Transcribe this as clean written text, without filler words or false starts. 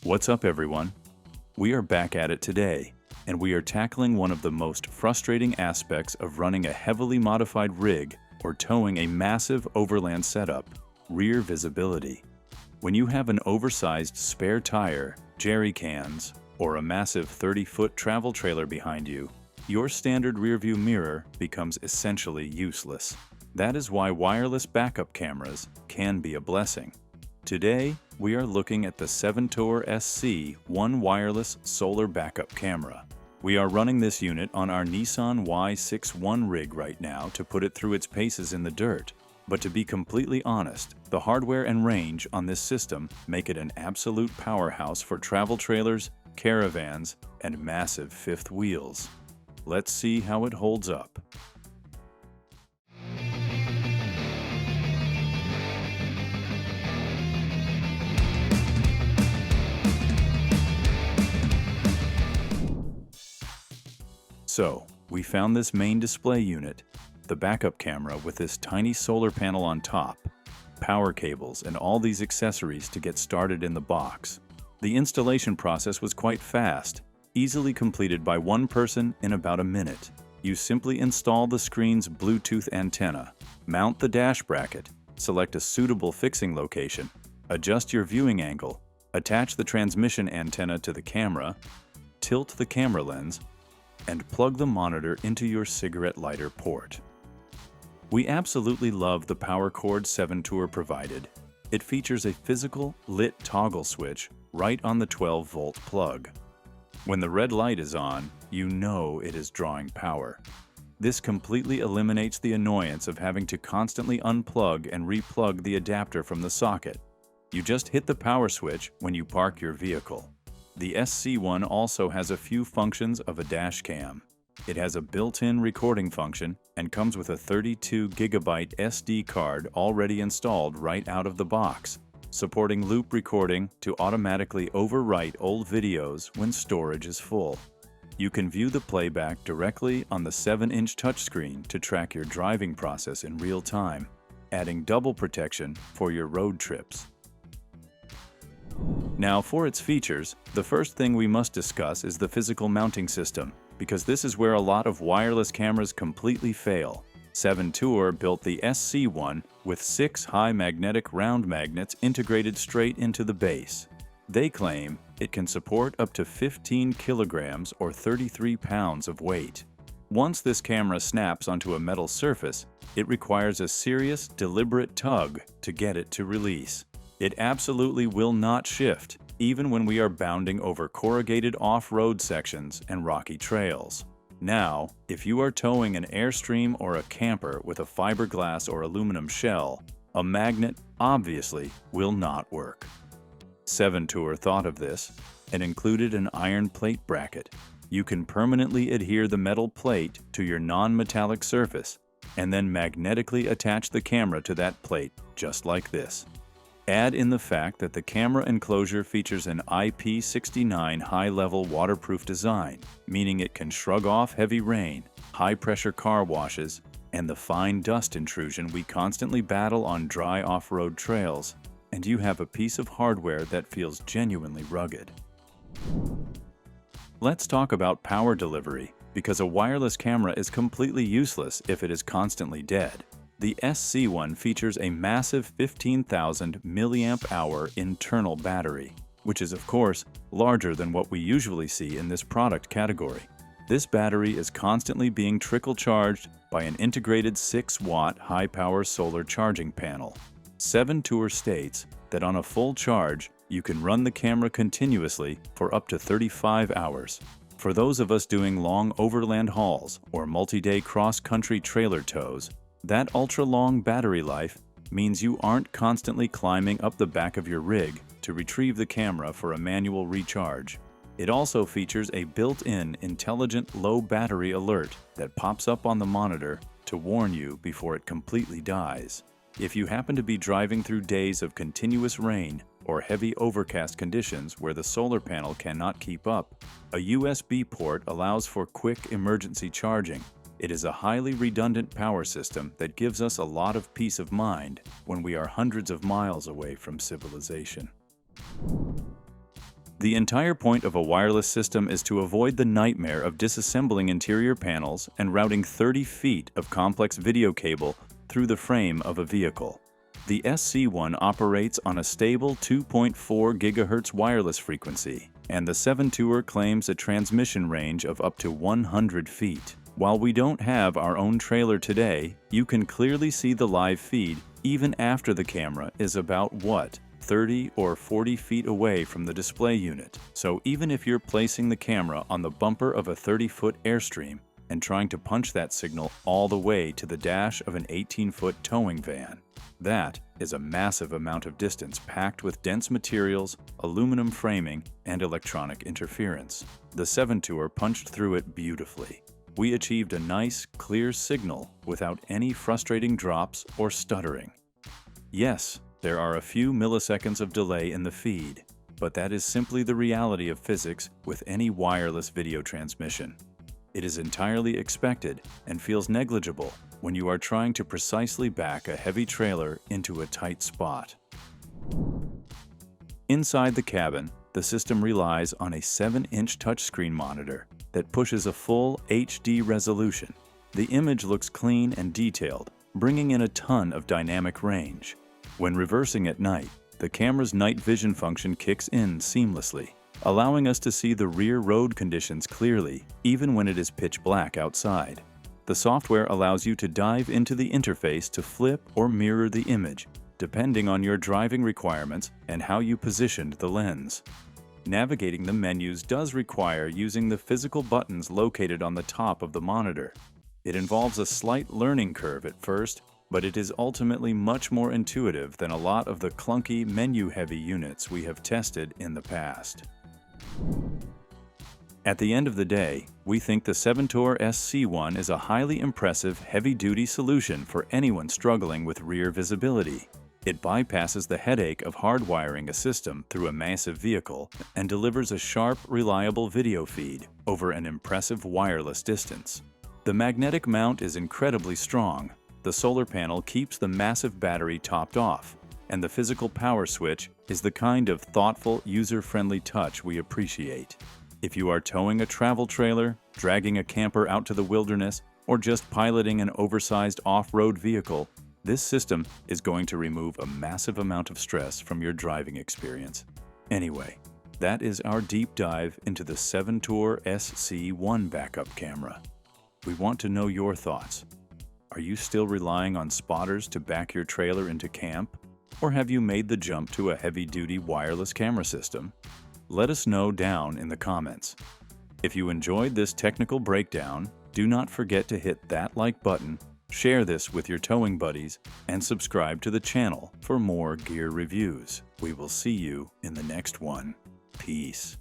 What's up, everyone? We are back at it today, and we are tackling one of the most frustrating aspects of running a heavily modified rig or towing a massive overland setup: rear visibility. When you have an oversized spare tire, jerry cans, or a massive 30-foot travel trailer behind you, your standard rearview mirror becomes essentially useless. That is why wireless backup cameras can be a blessing. Today, we are looking at the Seventour SC-1 wireless solar backup camera. We are running this unit on our Nissan Y61 rig right now to put it through its paces in the dirt. But to be completely honest, the hardware and range on this system make it an absolute powerhouse for travel trailers, caravans, and massive fifth wheels. Let's see how it holds up. So, we found this main display unit, the backup camera with this tiny solar panel on top, power cables, and all these accessories to get started in the box. The installation process was quite fast, easily completed by one person in about a minute. You simply install the screen's Bluetooth antenna, mount the dash bracket, select a suitable fixing location, adjust your viewing angle, attach the transmission antenna to the camera, tilt the camera lens, and plug the monitor into your cigarette lighter port. We absolutely love the power cord Seventour provided. It features a physical lit toggle switch right on the 12-volt plug. When the red light is on, you know it is drawing power. This completely eliminates the annoyance of having to constantly unplug and replug the adapter from the socket. You just hit the power switch when you park your vehicle. The SC-1 also has a few functions of a dash cam. It has a built-in recording function and comes with a 32GB SD card already installed right out of the box, supporting loop recording to automatically overwrite old videos when storage is full. You can view the playback directly on the 7-inch touchscreen to track your driving process in real time, adding double protection for your road trips. Now, for its features, the first thing we must discuss is the physical mounting system, because this is where a lot of wireless cameras completely fail. Seventour built the SC-1 with 6 high magnetic round magnets integrated straight into the base. They claim it can support up to 15 kilograms or 33 pounds of weight. Once this camera snaps onto a metal surface, it requires a serious, deliberate tug to get it to release. It absolutely will not shift, even when we are bounding over corrugated off-road sections and rocky trails. Now, if you are towing an Airstream or a camper with a fiberglass or aluminum shell, a magnet obviously will not work. Seventour thought of this and included an iron plate bracket. You can permanently adhere the metal plate to your non-metallic surface and then magnetically attach the camera to that plate, just like this. Add in the fact that the camera enclosure features an IP69 high-level waterproof design, meaning it can shrug off heavy rain, high-pressure car washes, and the fine dust intrusion we constantly battle on dry off-road trails, and you have a piece of hardware that feels genuinely rugged. Let's talk about power delivery, because a wireless camera is completely useless if it is constantly dead. The SC-1 features a massive 15,000 mAh internal battery, which is of course larger than what we usually see in this product category. This battery is constantly being trickle charged by an integrated 6-watt high-power solar charging panel. Seventour states that on a full charge, you can run the camera continuously for up to 35 hours. For those of us doing long overland hauls or multi-day cross-country trailer tows, that ultra-long battery life means you aren't constantly climbing up the back of your rig to retrieve the camera for a manual recharge. It also features a built-in intelligent low battery alert that pops up on the monitor to warn you before it completely dies. If you happen to be driving through days of continuous rain or heavy overcast conditions where the solar panel cannot keep up, a USB port allows for quick emergency charging. It is a highly redundant power system that gives us a lot of peace of mind when we are hundreds of miles away from civilization. The entire point of a wireless system is to avoid the nightmare of disassembling interior panels and routing 30 feet of complex video cable through the frame of a vehicle. The SC-1 operates on a stable 2.4 GHz wireless frequency, and the Seventour claims a transmission range of up to 100 feet. While we don't have our own trailer today, you can clearly see the live feed even after the camera is about 30 or 40 feet away from the display unit. So even if you're placing the camera on the bumper of a 30-foot Airstream and trying to punch that signal all the way to the dash of an 18-foot towing van, that is a massive amount of distance packed with dense materials, aluminum framing, and electronic interference. The Seventour punched through it beautifully. We achieved a nice, clear signal without any frustrating drops or stuttering. Yes, there are a few milliseconds of delay in the feed, but that is simply the reality of physics with any wireless video transmission. It is entirely expected and feels negligible when you are trying to precisely back a heavy trailer into a tight spot. Inside the cabin, the system relies on a 7-inch touchscreen monitor that pushes a full HD resolution. The image looks clean and detailed, bringing in a ton of dynamic range. When reversing at night, the camera's night vision function kicks in seamlessly, allowing us to see the rear road conditions clearly, even when it is pitch black outside. The software allows you to dive into the interface to flip or mirror the image, depending on your driving requirements and how you positioned the lens. Navigating the menus does require using the physical buttons located on the top of the monitor. It involves a slight learning curve at first, but it is ultimately much more intuitive than a lot of the clunky menu-heavy units we have tested in the past. At the end of the day, we think the Seventour SC-1 is a highly impressive heavy-duty solution for anyone struggling with rear visibility. It bypasses the headache of hardwiring a system through a massive vehicle and delivers a sharp, reliable video feed over an impressive wireless distance. The magnetic mount is incredibly strong. The solar panel keeps the massive battery topped off, and the physical power switch is the kind of thoughtful, user-friendly touch we appreciate. If you are towing a travel trailer, dragging a camper out to the wilderness, or just piloting an oversized off-road vehicle, this system is going to remove a massive amount of stress from your driving experience. Anyway, that is our deep dive into the Seventour SC-1 backup camera. We want to know your thoughts. Are you still relying on spotters to back your trailer into camp? Or have you made the jump to a heavy-duty wireless camera system? Let us know down in the comments. If you enjoyed this technical breakdown, do not forget to hit that like button, share this with your towing buddies, and subscribe to the channel for more gear reviews. We will see you in the next one. Peace.